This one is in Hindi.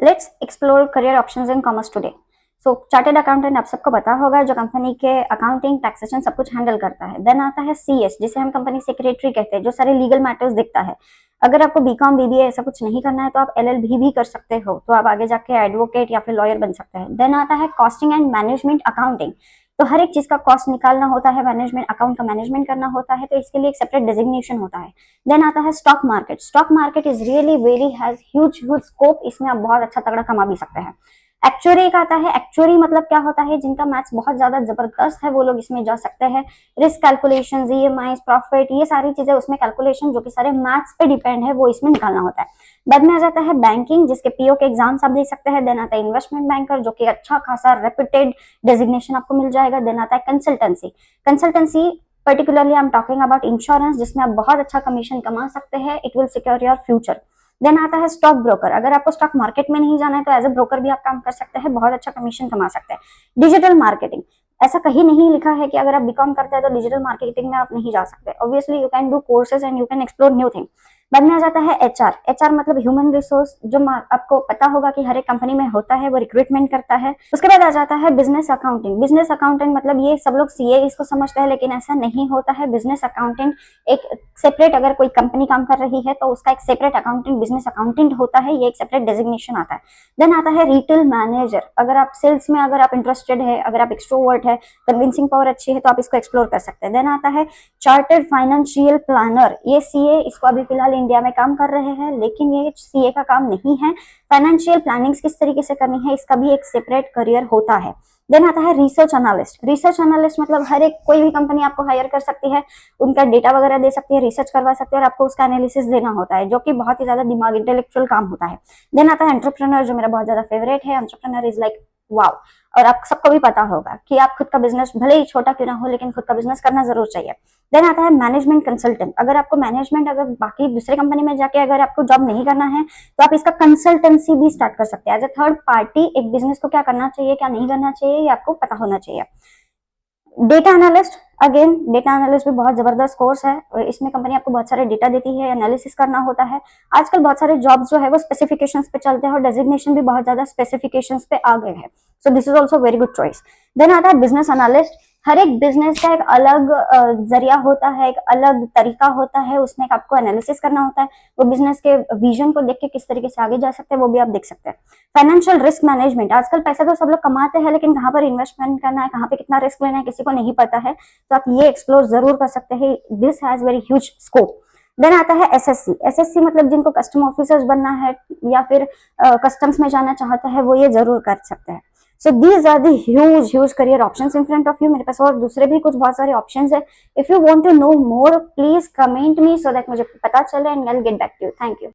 Let's explore career options in commerce today. So chartered accountant आप सबको पता होगा, जो कंपनी के अकाउंटिंग टैक्सेशन सब कुछ हैंडल करता है। देन आता है सीएस, जिसे हम कंपनी सेक्रेटरी कहते हैं, जो सारे लीगल मैटर्स देखता है। अगर आपको बीकॉम बीबीए ऐसा कुछ नहीं करना है तो आप एलएलबी भी कर सकते हो, तो आप आगे जाके एडवोकेट या फिर लॉयर बन सकते हैं। देन आता है कॉस्टिंग एंड मैनेजमेंट अकाउंटिंग, तो हर एक चीज का कॉस्ट निकालना होता है, मैनेजमेंट अकाउंट का मैनेजमेंट करना होता है, तो इसके लिए एक सेपरेट डेजिग्नेशन होता है। देन आता है stock market. Stock market is really very has huge scope, इसमें आप बहुत अच्छा तगड़ा कमा भी सकते हैं। एक्चुअरी एक आता है। एक्चुअरी मतलब क्या होता है, जिनका मैथ्स बहुत ज्यादा जबरदस्त है वो लोग इसमें जा सकते हैं। रिस्क कैलकुलेशन, ईएमआई, प्रॉफिट, ये सारी चीजें उसमें कैलकुलेशन जो कि सारे मैथ्स पे डिपेंड है, वो इसमें निकालना होता है। बाद में आ जाता है बैंकिंग, जिसके पीओ के एग्जाम्स आप दे सकते हैं। देन आता है इन्वेस्टमेंट बैंकर, जो कि अच्छा खासा रेप्यूटेड डेजिग्नेशन आपको मिल जाएगा। देन आता है consultancy. Consultancy particularly I am talking about insurance, जिसमें आप बहुत अच्छा कमीशन कमा सकते हैं। It will secure your future. Then आता है स्टॉक ब्रोकर। अगर आपको स्टॉक मार्केट में नहीं जाना है तो एज ए ब्रोकर भी आप काम कर सकते हैं, बहुत अच्छा कमीशन कमा सकते हैं। डिजिटल मार्केटिंग, ऐसा कहीं नहीं लिखा है कि अगर आप बीकॉम करते हैं तो डिजिटल मार्केटिंग में आप नहीं जा सकते। Obviously you can do courses and you can explore new thing. बाद में आ जाता है एचआर। एचआर मतलब ह्यूमन रिसोर्स, जो आपको पता होगा कि हर एक कंपनी में होता है, वो रिक्रूटमेंट करता है। उसके बाद आ जाता है बिजनेस अकाउंटिंग। बिजनेस अकाउंटेंट मतलब ये सब लोग सीए इसको समझते हैं, लेकिन ऐसा नहीं होता है। बिजनेस अकाउंटेंट एक सेपरेट, अगर कोई कंपनी काम कर रही है तो उसका एक सेपरेट अकाउंटेंट बिजनेस अकाउंटेंट होता है, ये एक सेपरेट डेजिग्नेशन आता है। देन आता है रिटेल मैनेजर। अगर आप सेल्स में अगर आप इंटरेस्टेड है, अगर आप एक्सट्रोवर्ट है, कन्विंसिंग पावर अच्छी है, तो आप इसको एक्सप्लोर कर सकते हैं। देन आता है चार्टर्ड फाइनेंशियल प्लानर। ये सीए इसको अभी फिलहाल इंडिया में काम कर रहे हैं, लेकिन ये सीए का काम नहीं है। फाइनेंशियल प्लानिंग किस तरीके से करनी है, इसका भी एक सेपरेट करियर होता है। देन आता है रिसर्च एनालिस्ट। रिसर्च एनालिस्ट मतलब हर एक कोई भी कंपनी आपको हायर कर सकती है, उनका डेटा वगैरह दे सकती है, रिसर्च करवा सकती है और आपको उसका एनालिसिस देना होता है, जो कि बहुत ही ज्यादा दिमाग इंटेलेक्चुअल काम होता है। देन आता है एंटरप्रेन्योर, जो मेरा बहुत ज्यादा फेवरेट है। Entrepreneur is like wow. और आप सबको भी पता होगा कि आप खुद का बिजनेस भले ही छोटा क्यों ना हो, लेकिन खुद का बिजनेस करना जरूर चाहिए। देन आता है मैनेजमेंट कंसल्टेंट। अगर आपको मैनेजमेंट, अगर बाकी दूसरे कंपनी में जाके अगर आपको जॉब नहीं करना है तो आप इसका कंसल्टेंसी भी स्टार्ट कर सकते हैं। एज ए थर्ड पार्टी एक बिजनेस को क्या करना चाहिए, क्या नहीं करना चाहिए, ये आपको पता होना चाहिए। Data analyst, again data analyst भी बहुत जबरदस्त कोर्स है। इसमें कंपनी आपको बहुत सारे डेटा देती है, एनालिसिस करना होता है। आजकल बहुत सारे जॉब्स जो है वो स्पेसिफिकेशंस पे चलते हैं और डेजिग्नेशन भी बहुत ज्यादा स्पेसिफिकेशंस पे आ गए हैं। So this is also very good choice. Then आता है बिजनेस एनालिस्ट। हर एक बिजनेस का एक अलग जरिया होता है, एक अलग तरीका होता है, उसमें आपको एनालिसिस करना होता है। वो बिजनेस के विजन को देख के किस तरीके से आगे जा सकते हैं, वो भी आप देख सकते हैं। Financial risk management. आजकल पैसा तो सब लोग कमाते हैं, लेकिन कहाँ पर इन्वेस्टमेंट करना है, कहाँ पे कितना रिस्क लेना है, किसी को नहीं पता है, तो आप ये एक्सप्लोर जरूर कर सकते हैं। This has very huge scope. Then आता है एसएससी। एसएससी मतलब जिनको कस्टम ऑफिसर्स बनना है या फिर कस्टम्स में जाना चाहते हैं, वो ये जरूर कर सकते हैं। So these are the huge career options in front of you. मेरे पास और दूसरे भी कुछ बहुत सारे ऑप्शंस है। If you want to know more please comment me, so that मुझे पता चले and I will get back to you. Thank you.